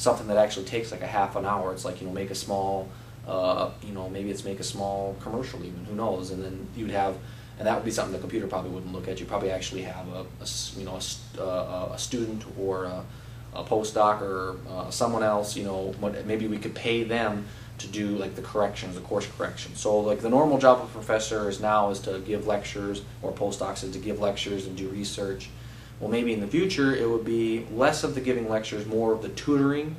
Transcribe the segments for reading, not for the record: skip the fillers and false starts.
something that actually takes like a half an hour. It's like, make a small, maybe it's make a small commercial even, who knows, and then you'd have, and that would be something the computer probably wouldn't look at. You probably actually have a student or a postdoc or someone else, maybe we could pay them to do like the corrections, the course corrections. So like the normal job of a professor is to give lectures, or postdocs is to give lectures and do research. Well, maybe in the future it would be less of the giving lectures, more of the tutoring,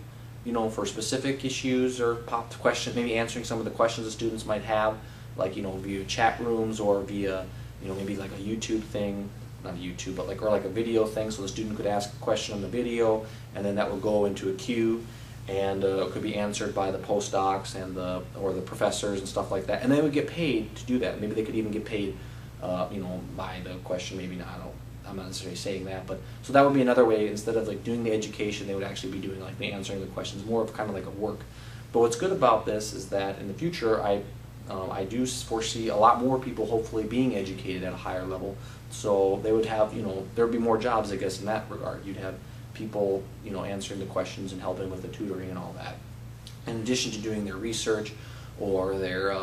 for specific issues or popped questions, maybe answering some of the questions the students might have, like, via chat rooms or via, maybe like a YouTube thing, not a YouTube, but or like a video thing, so the student could ask a question on the video, and then that would go into a queue, and it could be answered by the postdocs and or the professors and stuff like that, and they would get paid to do that. Maybe they could even get paid, by the question. Maybe not. I'm not necessarily saying that, but so that would be another way. Instead of like doing the education, they would actually be doing like the answering the questions, more of kind of like a work. But what's good about this is that in the future, I do foresee a lot more people hopefully being educated at a higher level. So they would have, there would be more jobs, I guess, in that regard. You'd have people, answering the questions and helping with the tutoring and all that, in addition to doing their research or their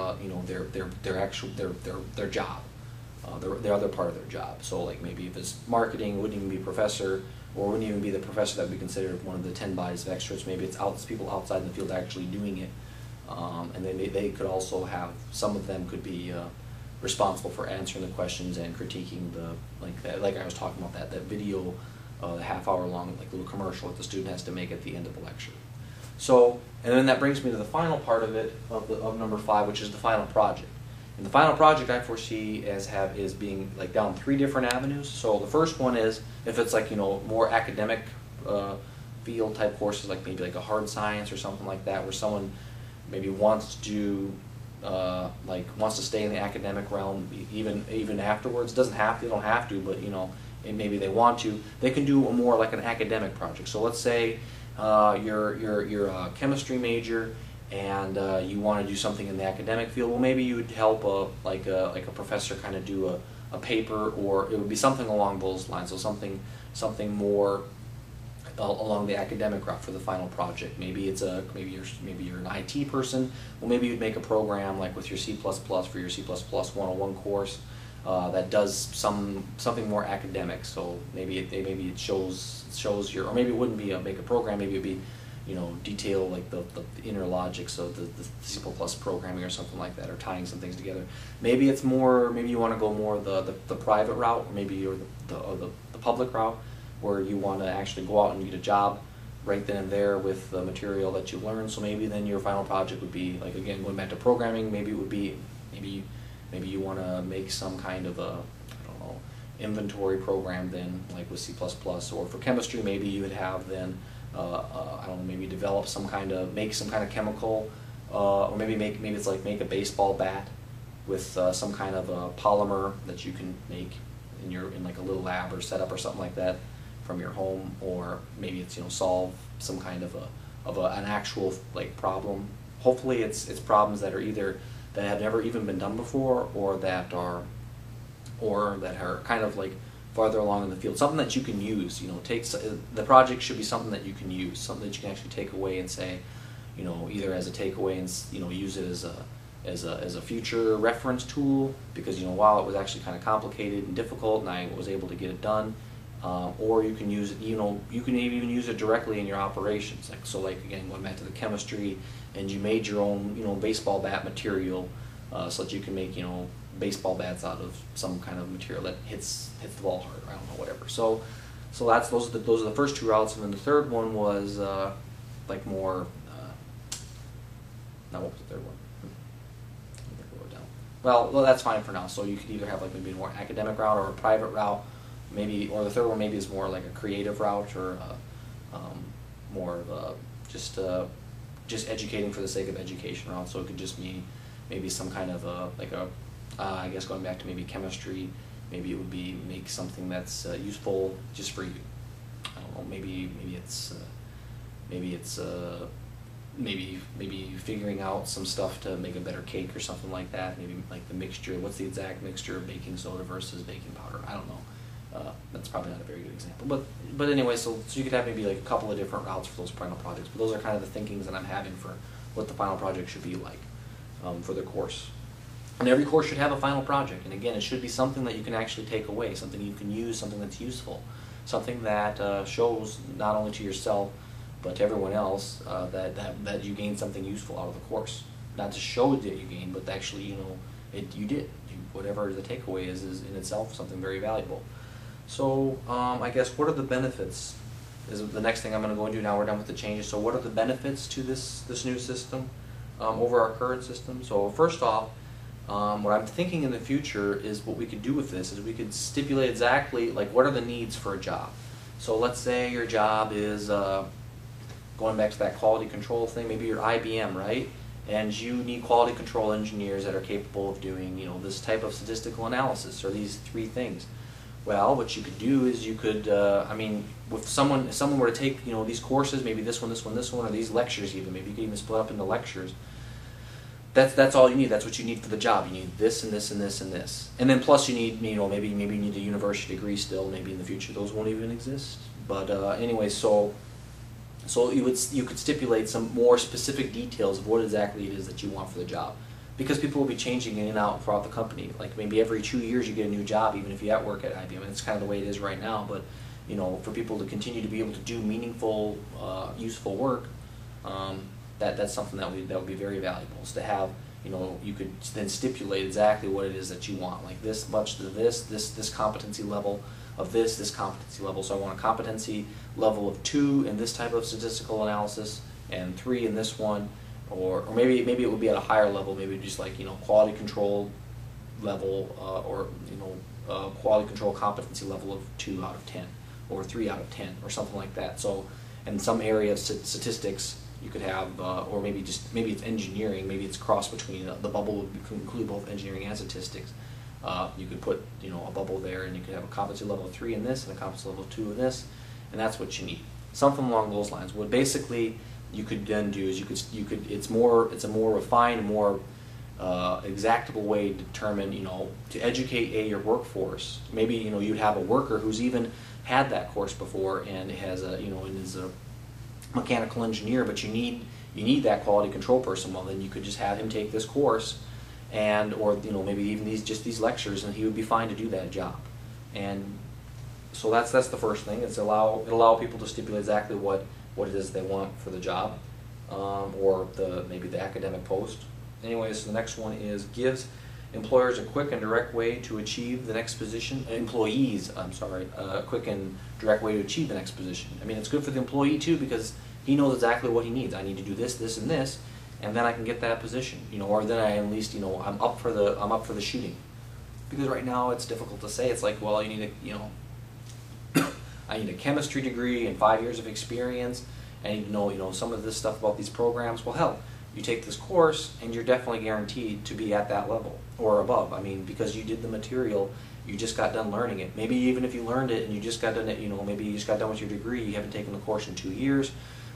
job, their other part of their job. So like maybe if it's marketing, it wouldn't even be a professor, or wouldn't even be the professor that would be considered one of the 10 bodies of experts. Maybe it's people outside in the field actually doing it, and they could also have, some of them could be responsible for answering the questions and critiquing like I was talking about that video. The half-hour long little commercial that the student has to make at the end of the lecture. So, and then that brings me to the final part of it, of number 5, which is the final project. And the final project I foresee is being down 3 different avenues. So the first one is if it's more academic field type courses, like maybe like a hard science or something like that, where someone maybe wants to do wants to stay in the academic realm even afterwards. They don't have to, but and maybe they want to, they can do more like an academic project. So let's say you're a chemistry major and you want to do something in the academic field. Well, maybe you would help a professor kind of do a paper, or it would be something along those lines. So something more along the academic route for the final project. Maybe you're an IT person. Well, maybe you'd make a program like with your C++ for your C++ 101 course. That does something more academic. So maybe it shows your, or maybe it wouldn't be make a program. Maybe it'd be detail like the inner logics of the C++ programming or something like that, or tying some things together. Maybe it's more. Maybe you want to go more the private route, or maybe you're the public route, where you want to actually go out and get a job right then and there with the material that you learn. So maybe then your final project would be, like, again, going back to programming. Maybe it would be maybe you want to make some kind of a, inventory program then, like with C++, or for chemistry, maybe you would have then, maybe develop make some kind of chemical, or maybe it's like make a baseball bat with some kind of a polymer that you can make in like a little lab or setup or something like that from your home, or maybe it's solve some kind of an actual problem. Hopefully it's problems that are either that have never even been done before, or that are kind of farther along in the field, something that you can use. The project should be something that you can use, something that you can actually take away and say, either as a takeaway and use it as a future reference tool, because while it was actually kind of complicated and difficult, and I was able to get it done, or you can use it. You can even use it directly in your operations. Again, going back to the chemistry, and you made your own baseball bat material, so that you can make baseball bats out of some kind of material that hits the ball hard. I don't know, whatever. So those are the first 2 routes, and then the third one was more. Now what was the third one? Well, that's fine for now. So you could either have maybe a more academic route or a private route, maybe, or the third one maybe is more like a creative route, or more of a just educating for the sake of education route. So it could just be maybe some kind of I guess going back to maybe chemistry, maybe it would be make something that's useful just for you. I don't know. Maybe figuring out some stuff to make a better cake or something like that. Maybe like the mixture. What's the exact mixture of baking soda versus baking powder? I don't know. That's probably not a very good example, but anyway, so you could have maybe like a couple of different routes for those final projects. But those are kind of the thinkings that I'm having for what the final project should be like for the course. And every course should have a final project. And again, it should be something that you can actually take away, something you can use, something that's useful, something that shows not only to yourself but to everyone else that you gained something useful out of the course. Not to show that you gained, but actually, you did. Whatever the takeaway is in itself something very valuable. So I guess what are the benefits is the next thing I'm going to go into. Now we're done with the changes. So what are the benefits to this new system over our current system? So first off, what I'm thinking in the future is what we could do with this is we could stipulate exactly like what are the needs for a job. So let's say your job is going back to that quality control thing. Maybe you're IBM, right? And you need quality control engineers that are capable of doing, this type of statistical analysis or these three things. Well, what you could do is you could, if someone were to take, these courses, maybe this one, or these lectures even, maybe you could even split up into lectures. That's all you need. That's what you need for the job. You need this and this and this and this, and then plus you need, maybe you need a university degree still. Maybe in the future those won't even exist. But anyway, so you could stipulate some more specific details of what exactly it is that you want for the job, because people will be changing in and out throughout the company. Like maybe every 2 years you get a new job, even if you work at IBM. And it's kind of the way it is right now. But for people to continue to be able to do meaningful, useful work, that's something that would be very valuable. Is to have, you could then stipulate exactly what it is that you want. Like this much to this competency level of this competency level. So I want a competency level of 2 in this type of statistical analysis and 3 in this one, or maybe it would be at a higher level, maybe just like quality control level or quality control competency level of 2 out of 10 or 3 out of 10 or something like that. So in some area of statistics you could have, or maybe it's engineering, maybe it's cross between the bubble would include both engineering and statistics. You could put a bubble there, and you could have a competency level of 3 in this and a competency level of 2 in this, and that's what you need. Something along those lines. What basically you could then do is it's a more refined, more exactable way to determine, to educate your workforce. Maybe you'd have a worker who's even had that course before and has and is a mechanical engineer, but you need that quality control person. Well, then you could just have him take this course, or maybe even these lectures, and he would be fine to do that job. And so that's the first thing. It's allow people to stipulate exactly what it is they want for the job, or maybe the academic post. Anyways, the next one is gives employers a quick and direct way to achieve the next position. Employees, a quick and direct way to achieve the next position. It's good for the employee too, because he knows exactly what he needs. I need to do this, this, and this, and then I can get that position. Or then I at least I'm up for the shooting. Because right now it's difficult to say. It's like, well, you need I need a chemistry degree and 5 years of experience. I need to know some of this stuff about these programs. Well, hell, you take this course and you're definitely guaranteed to be at that level or above. Because you did the material, you just got done learning it. Maybe even if you learned it and you just got done it, maybe you just got done with your degree, you haven't taken the course in 2 years.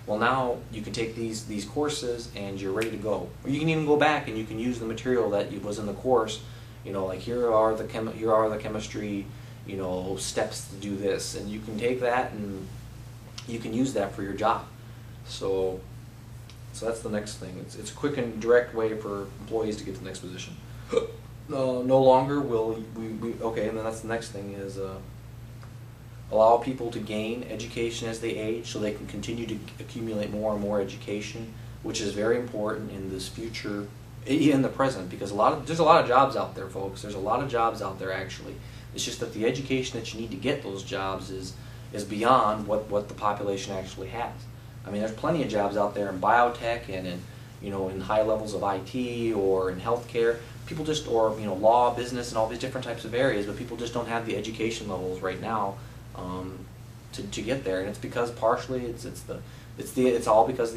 Well, now you can take these courses and you're ready to go. Or you can even go back and you can use the material that was in the course. Like here are the chemistry, steps to do this, and you can take that and you can use that for your job. So that's the next thing. It's a quick and direct way for employees to get to the next position. No longer will okay, and then that's the next thing is allow people to gain education as they age, so they can continue to accumulate more and more education, which is very important in this future, in the present, because there's a lot of jobs out there, folks. There's a lot of jobs out there actually. It's just that the education that you need to get those jobs is beyond what the population actually has. There's plenty of jobs out there in biotech and in high levels of IT or in healthcare. People just, or law, business, and all these different types of areas, but people just don't have the education levels right now to get there, and it's because partially it's all because